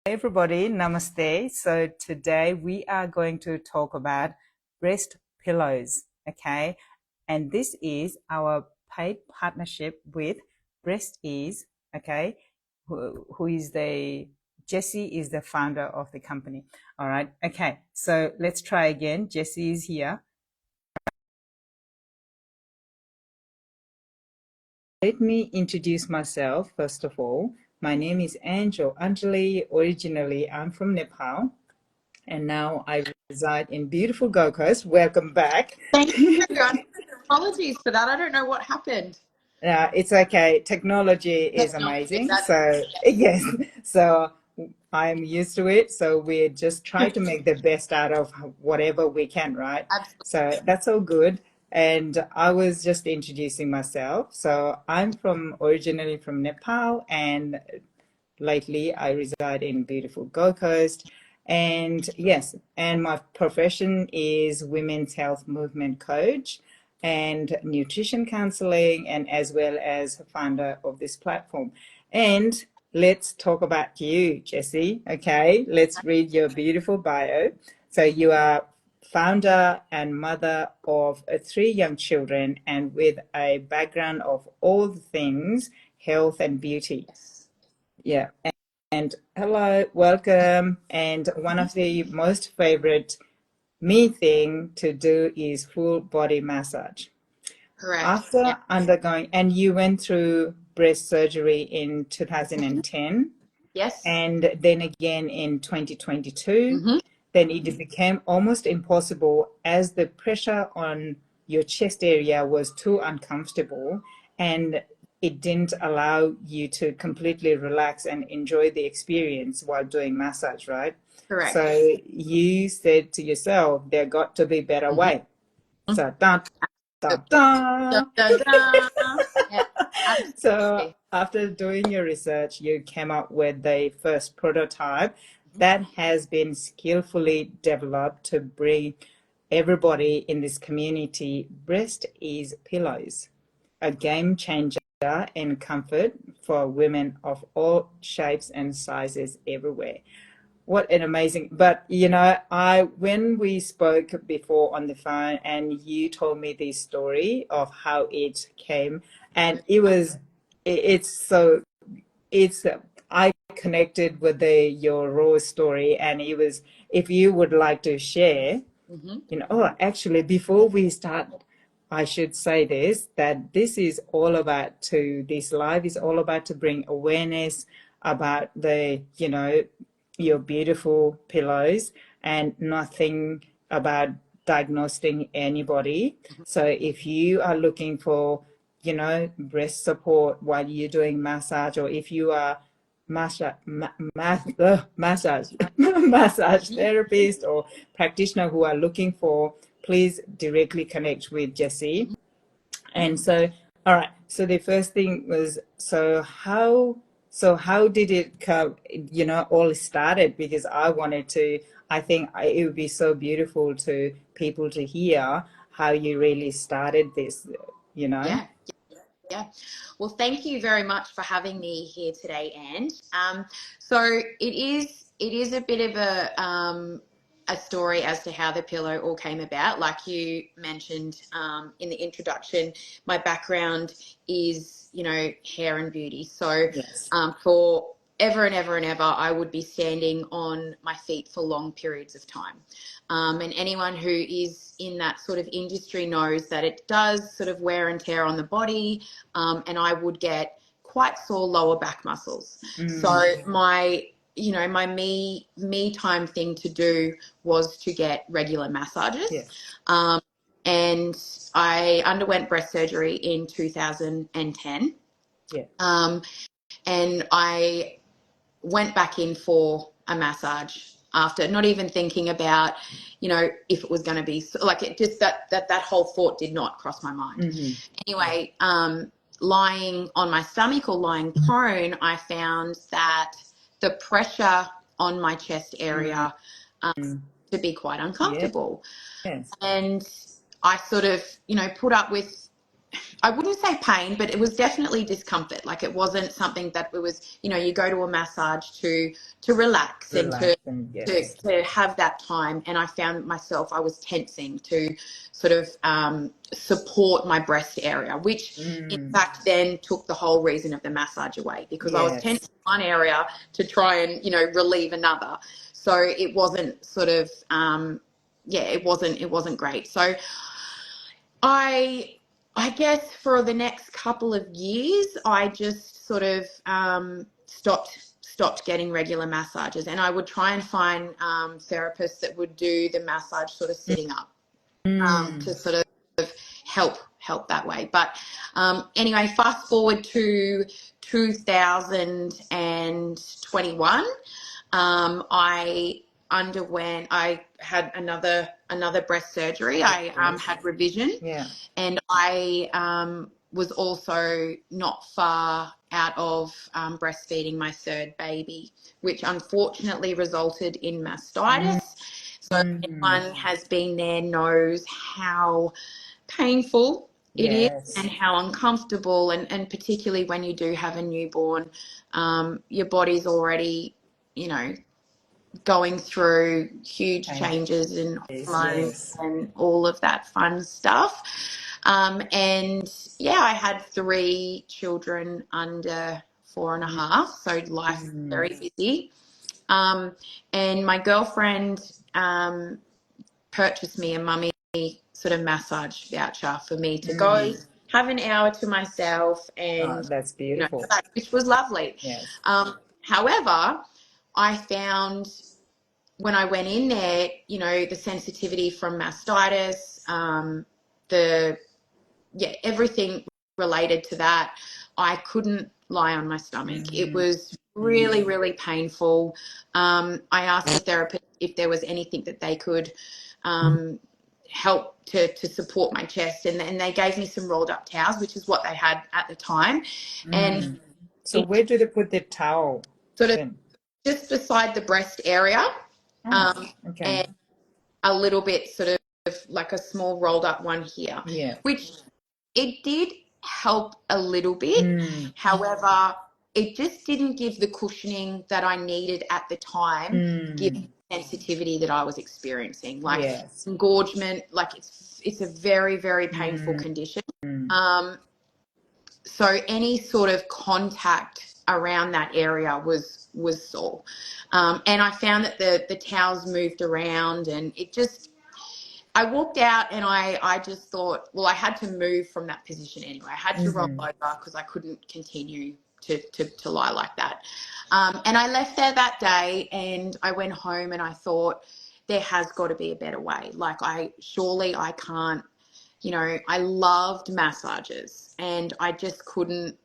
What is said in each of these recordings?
Everybody, namaste. So today we are going to talk about breast pillows, okay? And this is our paid partnership with BreastEez, okay? Who is Jessie is the founder of the company. All right, okay. So let's try again. Jessie is here. Let me introduce myself first of all. My name is Anjali. Originally, I'm from Nepal, and now I reside in beautiful Gold Coast. Welcome back. Thank you. Apologies for that. I don't know what happened. It's okay. Technology is amazing. So, yes, so I'm used to it. So we just try to make the best out of whatever we can, right? Absolutely. So that's all good. And I was just introducing myself. So I'm originally from Nepal, and lately I reside in beautiful Gold Coast. And yes, and my profession is women's health movement coach and nutrition counseling, and as well as founder of this platform. And let's talk about you, Jessie. Okay, let's read your beautiful bio. So you are founder and mother of three young children, and with a background of all things health and beauty. Yeah. And hello, welcome. And one of the most favorite me thing to do is full body massage. Correct. After undergoing, and you went through breast surgery in 2010, Yes. and then again in 2022, Mm-hmm. then it became almost impossible as the pressure on your chest area was too uncomfortable, and it didn't allow you to completely relax and enjoy the experience while doing massage, right? Correct. So you said to yourself, there got to be a better way. So dun, dun, dun. Dun, dun, dun. Yeah, So absolutely. after doing your research, you came up with the first prototype that has been skillfully developed to bring everybody in this community BreastEez Pillows, a game changer in comfort for women of all shapes and sizes everywhere. What an amazing, but when we spoke before on the phone and you told me the story of how it came, and it's so, it's, I connected with your raw story, and it was, if you would like to share, actually, before we start, I should say that this live is all about to bring awareness about your beautiful pillows, and nothing about diagnosing anybody. So if you are looking for, breast support while you're doing massage, or if you are massage massage therapist or practitioner who are looking for, please directly connect with Jessie. And so, all right. So the first thing was, how did it come? All started because I think it would be so beautiful to people to hear how you really started this. Yeah. Yeah. Well, thank you very much for having me here today, Anne. So it is a bit of a story as to how the pillow all came about. Like you mentioned in the introduction, my background is, hair and beauty. So Yes. for ever and ever and ever, I would be standing on my feet for long periods of time. And anyone who is in that sort of industry knows that it does sort of wear and tear on the body, and I would get quite sore lower back muscles. So my me time thing to do was to get regular massages. Yes. And I underwent breast surgery in 2010. Yeah. And I went back in for a massage after, not even thinking about, if it was going to be like, it just that whole thought did not cross my mind. Anyway, lying on my stomach or lying prone, I found that the pressure on my chest area to be quite uncomfortable. Yes. And I sort of, put up with I wouldn't say pain, but it was definitely discomfort. Like, it wasn't something that it was, you go to a massage to relax and to Relax and to yes. to have that time. And I found myself, I was tensing to sort of support my breast area, which in fact then took the whole reason of the massage away, because I was Yes. tensing one area to try and relieve another. So it wasn't sort of yeah, it wasn't great. So I I guess for the next couple of years, I just sort of stopped getting regular massages, and I would try and find therapists that would do the massage sort of sitting up, Mm. to sort of help that way. But anyway, fast forward to 2021. I had another breast surgery. I Yes. had revision, Yeah. and I was also not far out of breastfeeding my third baby, which unfortunately resulted in Mm. mastitis. So anyone has been there knows how painful it is and Yes. how uncomfortable, and particularly when you do have a newborn, your body's already, you know, going through huge Thank changes in you. hormones Yes. and all of that fun stuff. And yeah, I had 3 children under 4.5, so life Mm. very busy. Um, and my girlfriend purchased me a mummy sort of massage voucher for me to go Mm. have an hour to myself, Oh, and that's beautiful. which was lovely. Yes. However, I found when I went in there, the sensitivity from mastitis, the everything related to that, I couldn't lie on my stomach. It Mm. was really, Mm. really painful. I asked the therapist if there was anything that they could help to support my chest, and they gave me some rolled up towels, which is what they had at the time. And Mm. So it where do they put the towel sort of then? just beside the breast area, Oh, um, okay. and a little bit sort of like a small rolled up one here, Yeah. which it did help a little bit. Mm. However, it just didn't give the cushioning that I needed at the time, Mm. given the sensitivity that I was experiencing. Like Yes. engorgement, like it's a very, very painful Mm. condition. So any sort of contact around that area was sore. And I found that the towels moved around, and it just, I walked out and I just thought, well, I had to move from that position anyway. I had to roll Mm-hmm. over because I couldn't continue to lie like that. And I left there that day, and I went home and I thought, there has got to be a better way. Like, I can't, I loved massages, and I just couldn't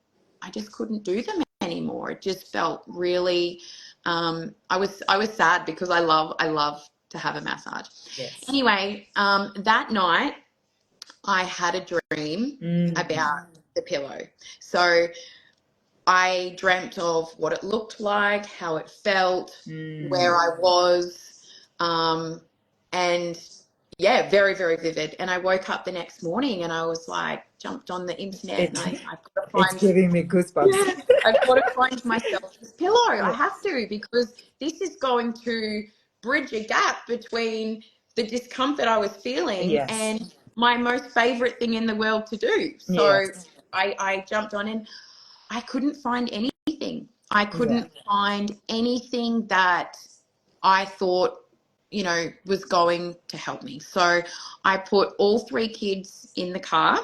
do them anymore. It just felt really, I was sad because I love to have a massage. Yes. Anyway, that night I had a dream Mm. about the pillow. So I dreamt of what it looked like, how it felt, Mm. where I was, and yeah, very, very vivid. And I woke up the next morning and I was like, jumped on the internet, and It I've got to it's find, giving me goosebumps. yeah, I've got to find myself this pillow. I Yeah. have to, because this is going to bridge a gap between the discomfort I was feeling Yes. and my most favorite thing in the world to do. So Yes. I jumped on, and I couldn't find anything. I Yeah. couldn't find anything that I thought, was going to help me. So I put all 3 kids in the car.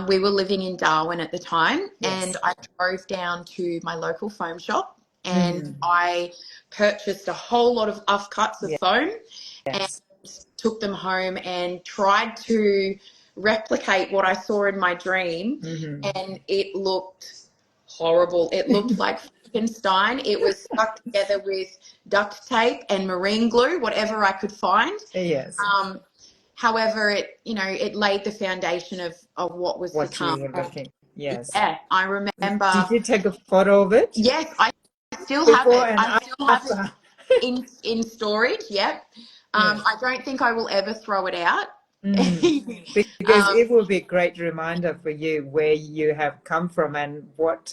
We were living in Darwin at the time, and Yes. I drove down to my local foam shop, and Mm. I purchased a whole lot of offcuts of foam and Yes. took them home and tried to replicate what I saw in my dream, Mm-hmm. and it looked horrible. It looked like Frankenstein. It was stuck together with duct tape and marine glue, whatever I could find. Yes. Um, However, it laid the foundation of what was to What come. you were And looking. Yes. yeah, I remember. Did you take a photo of it Yes, I still have before it. and I still have it after? in storage. Yep. Yes. I don't think I will ever throw it out. Mm. Because it will be a great reminder for you where you have come from and what,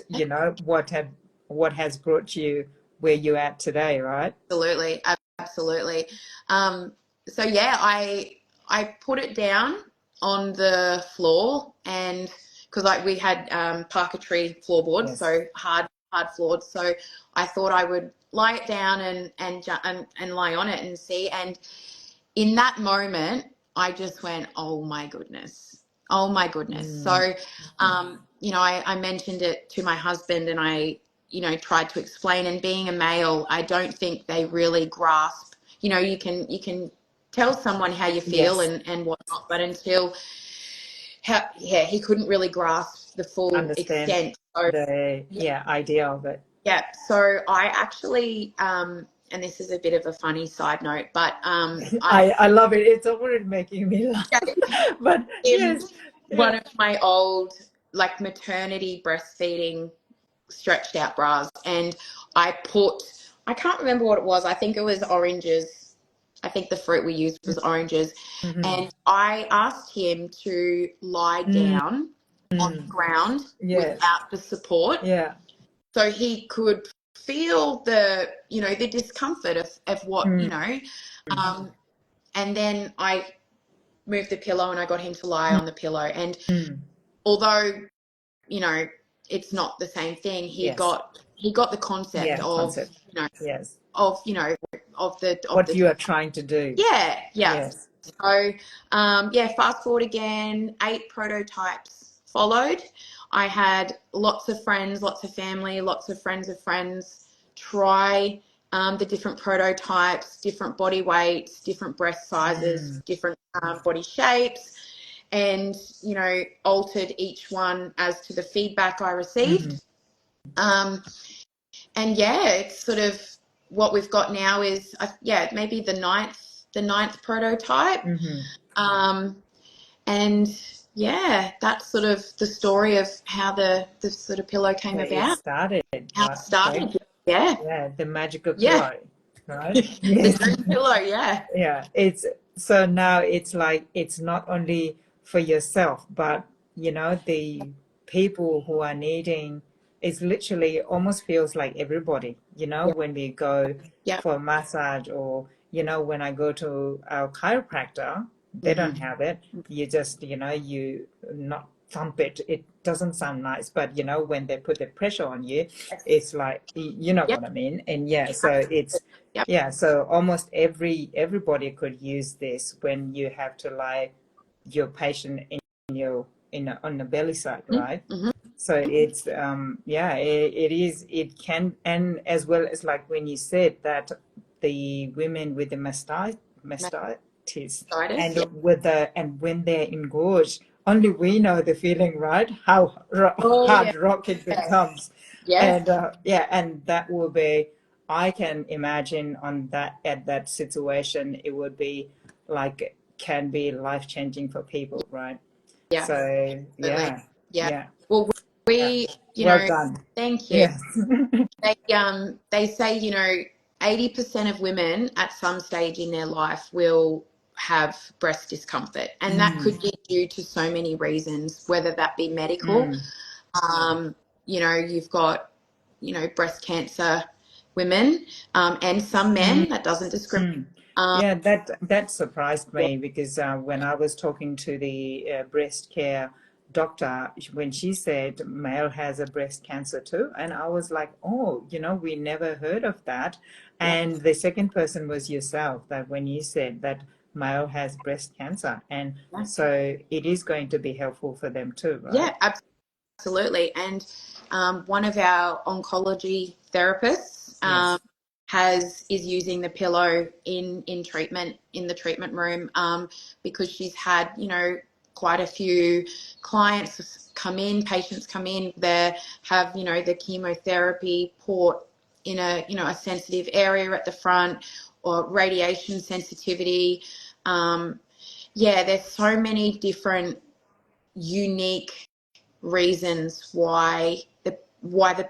what has brought you where you're at today, right? Absolutely, absolutely. So yeah, I put it down on the floor, and because like we had parquetry floorboards, Yes. so hard floored. So I thought I would lie it down and lie on it and see. And in that moment, I just went, oh my goodness, oh my goodness. Mm. So, I mentioned it to my husband, and I, tried to explain. And being a male, I don't think they really grasp. You can tell someone how you feel Yes. and whatnot, but until he couldn't really grasp the full Understand extent. So the idea of it. yeah, so I actually, and this is a bit of a funny side note, but I I love it. It's already making me laugh. But in yes, one yeah. of my old like maternity breastfeeding stretched out bras, and I can't remember what it was. I think it was oranges. I think the fruit we used was oranges. Mm-hmm. And I asked him to lie down on the Mm. ground Yes. without the support, Yeah. so he could feel the discomfort of what, Mm. um, and then I moved the pillow and I got him to lie on the pillow. And Mm. although, you know, it's not the same thing, Yes. he got the concept Yeah. of, Concept. you know, Yes. of, you know, of What the you are trying to do. yeah. Yes. So, fast forward again, 8 prototypes followed. I had lots of friends, lots of family, lots of friends of friends try the different prototypes, different body weights, different breast sizes, Mm. different body shapes, and, altered each one as to the feedback I Mm-hmm. received. Um, and yeah, it's sort of what we've got now is maybe the ninth prototype. Mm-hmm. um, and yeah, that's sort of the story of how the sort of pillow came It about, started, how it right? Okay. started. Yeah, Yeah, the magical yeah. pillow, right? The Yes. dream pillow. Yeah, Yeah, it's so now it's like it's not only for yourself, but the people who are needing, it's literally almost feels like everybody, yeah, when we go yeah. for a massage or, when I go to our chiropractor, they don't Hmm. have it. You just, you not thump it. It doesn't sound nice, but when they put the pressure on you, Yes. it's like, you know Yep. what I mean? And yeah, so it's, Yep. yeah, so almost everybody could use this when you have to lie your patient on the belly side, right? Mm-hmm. So it's it is, it can, and as well as like when you said that the women with the mastitis and Yeah. when they're engorged, only we know the feeling, right? How Oh yeah. hard rock it becomes. Yes. And and that will be, I can imagine on that, at that situation, it would be like, can be life changing for people, right? Yeah. So Absolutely. yeah, Yeah. yeah, Well, yeah. we, Well done. thank you. Yes. They say 80% of women at some stage in their life will have breast discomfort, and that Mm, could be due to so many reasons, whether that be medical. mm, You've got breast cancer women, and some mm, men. That doesn't discriminate. mm. Um, Yeah, that surprised yeah, me because when I was talking to the breast care doctor, when she said male has a breast cancer too, and I was like, oh, we never heard of that. yeah, And the second person was yourself, that when you said that male has breast cancer, and yeah, so it is going to be helpful for them too, right? yeah, absolutely. And one of our oncology therapists Yes. is using the pillow in treatment, in the treatment room, because she's had quite a few patients come in, they have the chemotherapy port in a sensitive area at the front, or radiation sensitivity. Um, yeah, there's so many different unique reasons why the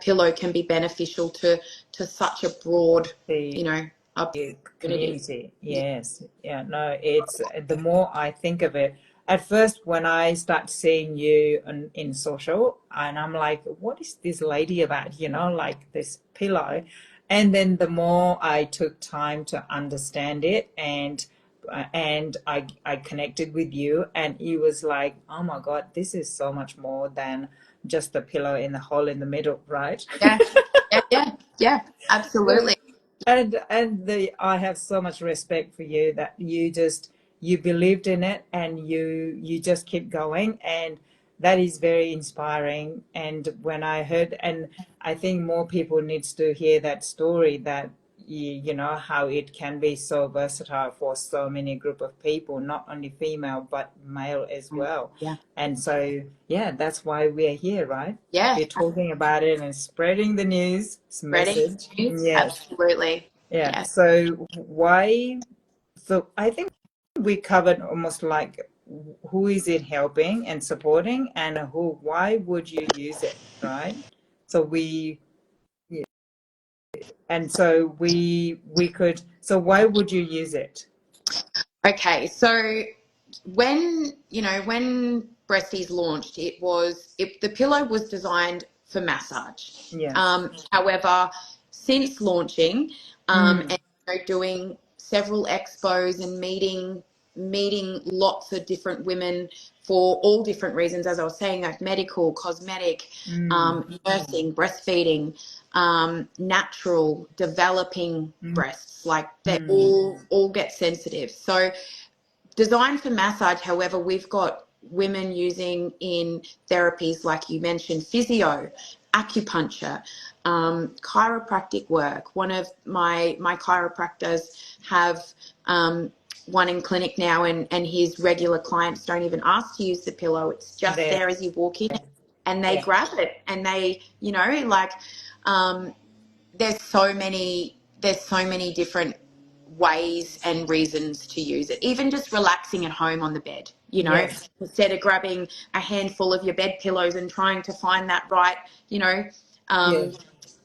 pillow can be beneficial to such a broad, The you know. opportunity. community. Yeah, Yes. Yeah, no, it's the more I think of it, at first when I start seeing you in social, and I'm like, what is this lady about? Like this pillow. And then the more I took time to understand it, and I connected with you, and it was like, oh my God, this is so much more than just a pillow in the hole in the middle, right? yeah, yeah, Yeah. absolutely. And I have so much respect for you that you believed in it, and you just keep going, and that is very inspiring. And when I heard, and I think more people needs to hear that story, that you know how it can be so versatile for so many group of people, not only female but male as well. Yeah, And so yeah, that's why we're here, right? yeah, We're talking about it and spreading the news, spreading message. news, Yes. absolutely. Yeah. Yes. So I think we covered almost like who is it helping and supporting, and why would you use it, right? So so why would you use it? Okay, so when BreastEez launched, the pillow was designed for massage. Yes. However, since launching, Mm, and doing several expos and meeting lots of different women for all different reasons, as I was saying, like medical, cosmetic, mm, nursing, breastfeeding, natural, developing mm, breasts, like they mm. all get sensitive. So designed for massage, however, we've got women using in therapies like you mentioned, physio, acupuncture, chiropractic work. One of my chiropractors have one in clinic now, and his regular clients don't even ask to use the pillow. It's just There. there as you walk in, and they Yeah. grab it, and they, like, um, there's so many different ways and reasons to use it. Even just relaxing at home on the bed, Yes. instead of grabbing a handful of your bed pillows and trying to find that right, you know, Yeah. um,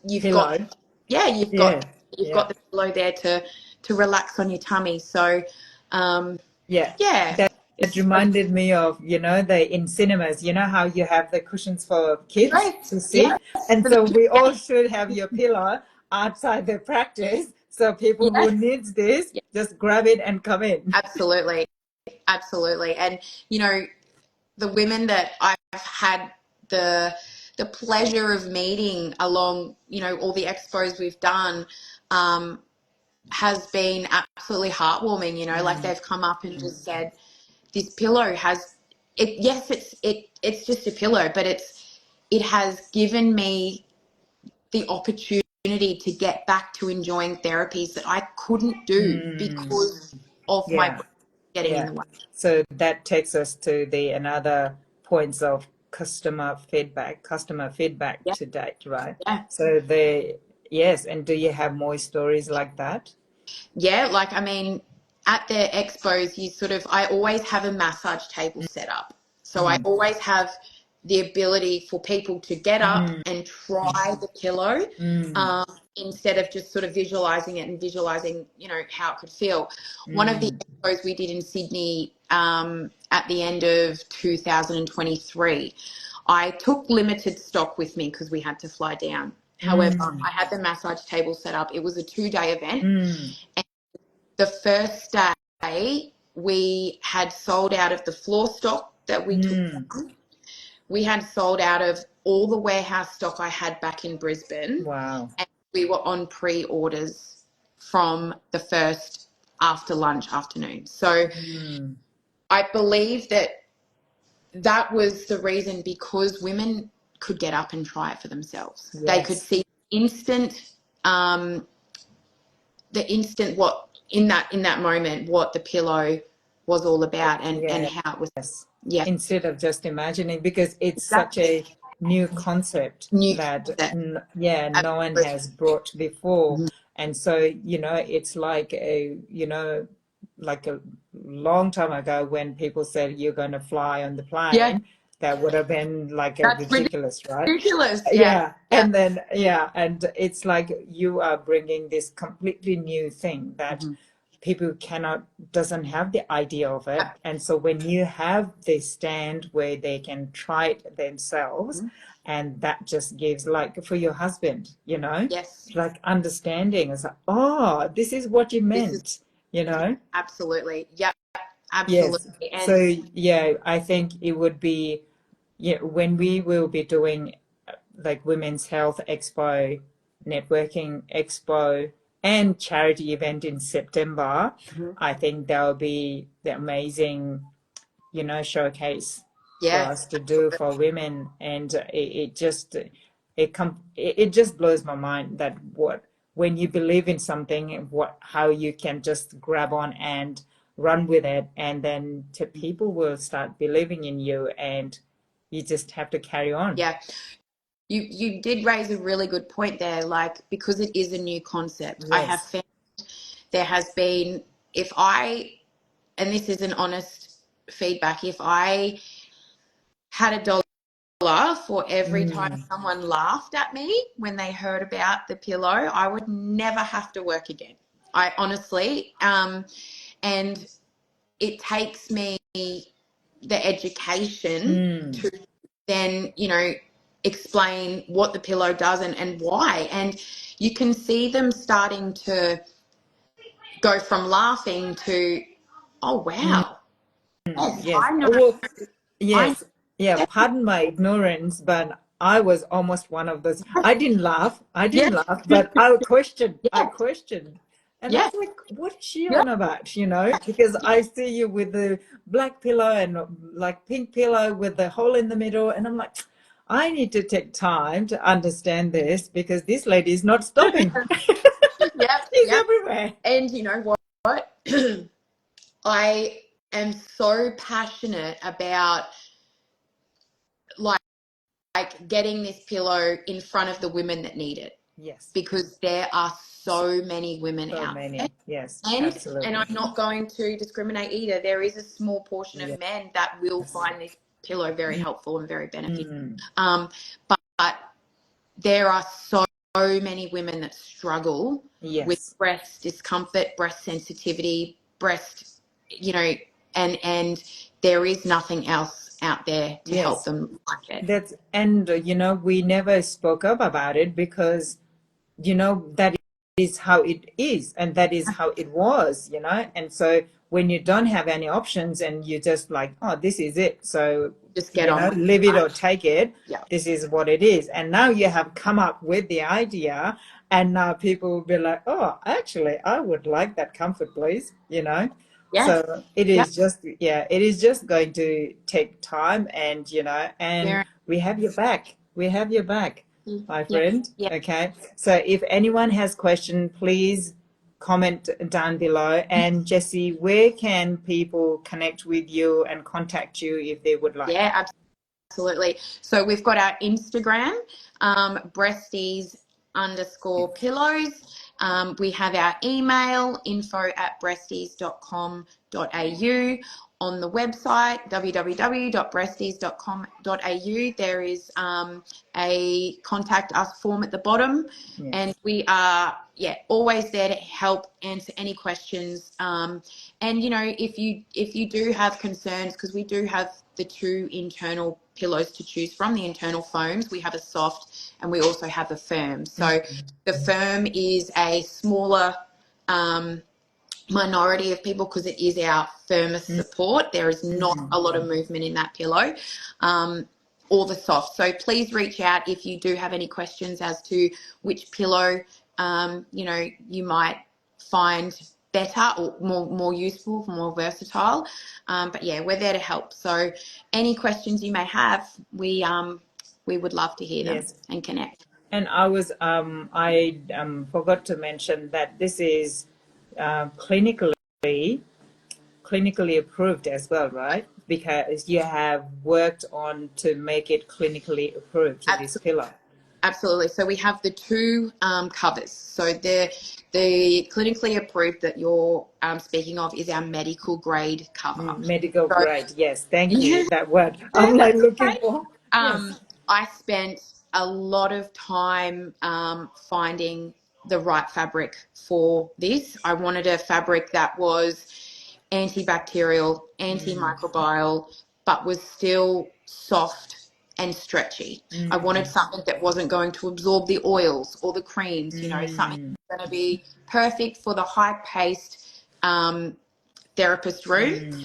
you've got, Pillow. yeah, you've Yeah. got you've Yeah. got the pillow there to relax on your tummy. So, Yeah, yeah, that it's reminded me of, the in cinemas, how you have the cushions for kids great. to Yes, sit. And for the so kids. we all Yeah, should have your pillow outside the practice. So people who yes, needs this, yeah, just grab it and come in. absolutely, absolutely. And the women that I've had the the pleasure of meeting along, all the expos we've done, um, has been absolutely heartwarming. Like Mm, they've come up and just said, "This pillow has it. Yes, it's just a pillow, but it has given me the opportunity to get back to enjoying therapies that I couldn't do mm, because of my yeah, brain getting in yeah. the way." So that takes us to the another points of customer feedback Yeah, to date, right? yeah. So yes, and do you have more stories like that? Yeah, like I mean, at the expos, I always have a massage table set up. So I Mm, always have the ability for people to get up mm, and try the pillow, mm. instead of just sort of visualizing it and visualizing, how it could feel. One of the Mm, expos we did in Sydney, at the end of 2023, I took limited stock with me because we had to fly down. However, mm, I had the massage table set up. It was a 2-day event. mm, The first day, we had sold out of the floor stock that we took mm. down. We had sold out of all the warehouse stock I had back in Brisbane, Wow. and we were on pre-orders from the first after lunch afternoon. So Mm, I believe that was the reason, because women could get up and try it for themselves. They could yes. see instant um, what in that moment, what the pillow was all about, and Yes. how it was. Yeah, Instead of just imagining, because it's such exactly. a new concept New that, concept. yeah, no one Absolutely. has brought before. And so, it's like like a long time ago when people said you're going to fly on the Yeah, plane. That would have been like a That's ridiculous, right? ridiculous. Yeah. Yeah. Yeah. And then, yeah. And it's like you are bringing this completely new thing that Mm-hmm. people doesn't have the idea of it. And so when you have this stand where they can try it themselves, Mm-hmm. and that just gives, like, for your husband, Yes. like understanding. It's like, oh, this is what you This is meant. absolutely. Yep. Yes. Absolutely. So And yeah, I think it would be, yeah, when we will be doing like Women's Health Expo, Networking Expo, and charity event in September, mm-hmm. I think there'll be the amazing, showcase for Yeah. us to do for women. And it just blows my mind that when you believe in something, how you can just grab on and run with it, and then people will start believing in you, and you just have to carry on. Yeah. You did raise a really good point there, like because it is a new concept. I have Yes. found there has been, if I, and this is an honest feedback, if I had $1 for every time Mm, someone laughed at me when they heard about the pillow, I would never have to work again. I honestly, and it takes me the education mm, to then, explain what the pillow does and why. And you can see them starting to go from laughing to, oh, mm, wow. Yes, yes. I know. Well, I yes. Yeah. Pardon my ignorance, but I was almost one of those. I didn't laugh. I yeah, didn't laugh, but I questioned. I yeah, questioned. And I yeah, was like, what is she yeah, on about? Because I see you with the black pillow and like pink pillow with the hole in the middle. And I'm like, I need to take time to understand this because this lady is not stopping. yeah, She's yeah. everywhere. And you know what? I am so passionate about like getting this pillow in front of the women that need it, Yes. because there are so many women So out there. many. Yes, And absolutely. I'm not going to discriminate either. There is a small portion of men that will Yes. find this pillow very helpful and very beneficial. Mm, But there are so many women that struggle with yes. breast discomfort, breast sensitivity, breast, you know, and there is nothing else out there to help Yes. them like it. We never spoke up about it because, that is how it is and that is how it was. And so when you don't have any options and you're just like, oh, this is it. So, Just get on with live it, it right? or take it. Yeah. This is what it is. And now you have come up with the idea, and now people will be like, oh, actually, I would like that comfort, please. Yes. So it Yep. is just, yeah, it is just going to take time, and Very. we have your back. We have your back, my Yeah. friend. Yeah. Okay. So if anyone has question, please comment down below. And Jessie, where can people connect with you and contact you if they would like? Yeah. Absolutely. So we've got our Instagram, breasties_pillows. We have our email, info@breasties.com.au. On the website, www.breasties.com.au, there is a contact us form at the bottom. And Yes. we are, always there to help answer any questions. And if you do have concerns, because we do have the two internal pillows to choose from, the internal foams. We have a soft and we also have a firm. So the firm is a smaller minority of people because it is our firmest support. There is not a lot of movement in that pillow, or the soft. So please reach out if you do have any questions as to which pillow you might find better or more useful, more versatile. But yeah, we're there to help. So any questions you may have, we would love to hear them Yes. and connect. And I forgot to mention that this is clinically approved as well, right? Because you have worked on to make it clinically approved, this Absolutely. pillow. Absolutely. So we have the two covers. So the clinically approved that you're speaking of is our medical grade cover. Medical So grade. Yes, thank yeah, you. That word I'm like that's looking okay. for. Yes. I spent a lot of time finding the right fabric for this. I wanted a fabric that was antibacterial, antimicrobial, but was still soft and stretchy. I wanted something that wasn't going to absorb the oils or the creams, you know, something that's going to be perfect for the high-paced therapist room.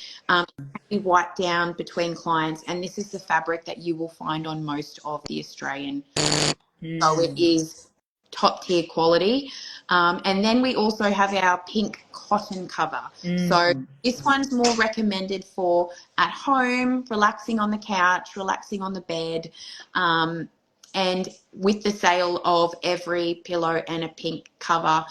We wipe down between clients, and this is the fabric that you will find on most of the Australian. So it is top tier quality. And then we also have our pink cotton cover. So this one's more recommended for at home, relaxing on the couch, relaxing on the bed. And with the sale of every pillow and a pink cover,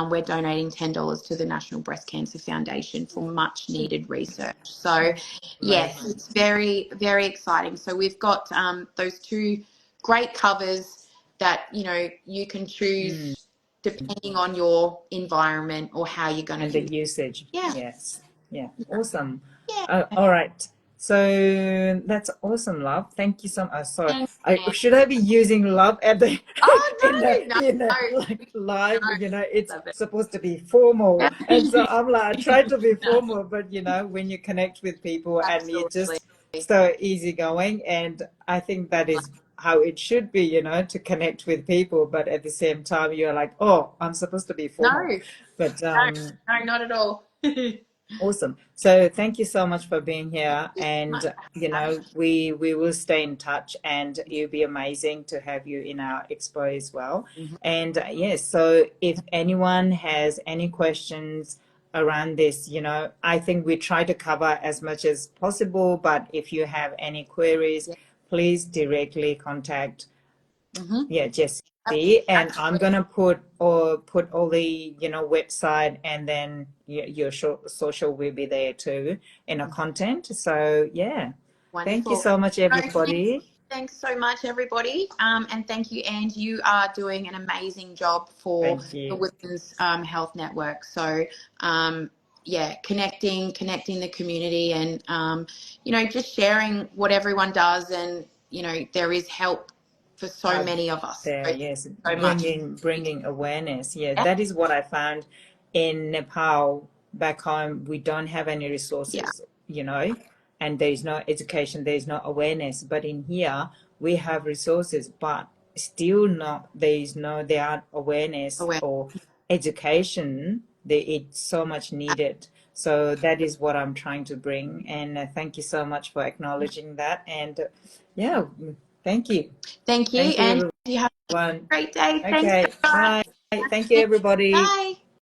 we're donating $10 to the National Breast Cancer Foundation for much needed research. So yes, it's very, very exciting. So we've got those two great covers that, you know, you can choose depending on your environment or how you're going to And the use it. usage. Yeah. Yes. Yeah. Awesome. Yeah. All right. So that's awesome, love. Thank you so much. Sorry, Thanks, I should I be using love at the oh, no, in the no, like live? no. You know, it's Love it. supposed to be formal, and so I'm like, I try to be No, formal, but you know, when you connect with people and you absolutely. just so easygoing, and I think that is how it should be. You know, to connect with people, but at the same time, you're like, oh, I'm supposed to be No, formal, but no, not at all. Thank awesome. So thank you so much for being here, you so much and for you having know we will stay in touch, and it'll be amazing to have you in our expo as well. me. And yes, so if anyone has any questions around this, you know, I think we try to cover as much as possible, but if you have any queries, Yeah. please directly contact Mm-hmm. Jessie, and I'm Absolutely. gonna put all the website, and then your social will be there too in a content. So yeah, thank you Wonderful. so much, No, thanks, everybody. thanks so much, everybody. And thank you, Ange. You are doing an amazing job for Thank the you. Women's Health Network. So, yeah, connecting the community and, you know, just sharing what everyone does. And, you know, there is help for so Out many of us. there, So, yes, so much. bringing awareness. Yeah, Yeah. that is what I found in Nepal. Back home, we don't have any Yeah. resources, you know, and there is no education, there is no awareness. But in here, we have resources, but still not, there aren't awareness Aware. or education. It's so much needed. So that is what I'm trying to bring. And thank you so much for acknowledging that. And yeah, thank you. Thank you. Thank And you, you have everyone. a great day. Thanks, Okay, everyone. bye. Thank you, everybody. Bye.